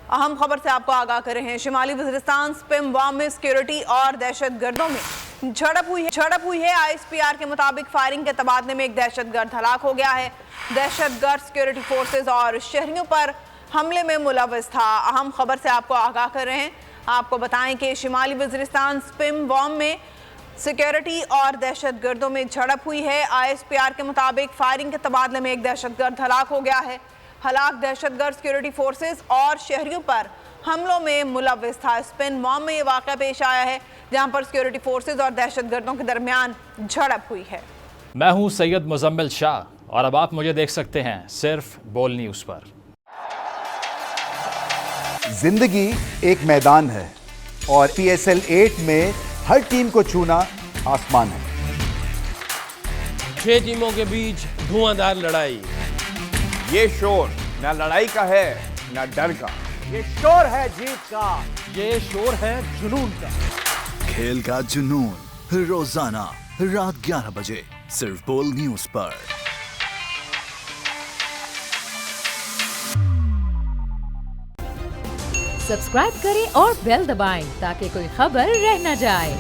अहम खबर से आपको आगाह कर रहे हैं। शिमाली वज़ीरिस्तान स्पिम वाम में सिक्योरिटी और दहशतगर्दों में झड़प हुई है। ISPR के मुताबिक फायरिंग के तबादले में एक दहशतगर्द हलाक हो गया है। दहशतगर्द सिक्योरिटी फोर्सेज और शहरियों पर हमले में मुलव्वस था। अहम खबर से आपको आगाह कर रहे हैं। आपको बताएं कि शिमाली वज़ीरिस्तान स्पिम वाम में सिक्योरिटी और दहशतगर्दों में झड़प हुई है। ISPR के मुताबिक फायरिंग के तबादले में एक दहशतगर्द हलाक हो गया है। हलाक दहशतगर्द सिक्योरिटी फोर्सेस और शहरियों पर हमलों में मुलव्वस था। स्पिन वाम में ये वाक़या पेश आया है जहां पर सिक्योरिटी फोर्सेस और दहशतगर्दों के दरमियान झड़प हुई है। मैं हूं सैयद मुजम्मिल शाह और अब आप मुझे देख सकते हैं सिर्फ बोल न्यूज़ पर। जिंदगी एक मैदान है और PSL 8 में हर टीम को छूना आसमान है। 6 टीमों के बीच धुआंधार लड़ाई। ये शोर ना लड़ाई का है ना डर का, ये शोर है जीत का, ये शोर है जुनून का। खेल का जुनून रोजाना रात 11 बजे सिर्फ बोल न्यूज पर। सब्सक्राइब करें और बेल दबाएं ताकि कोई खबर रह न जाए।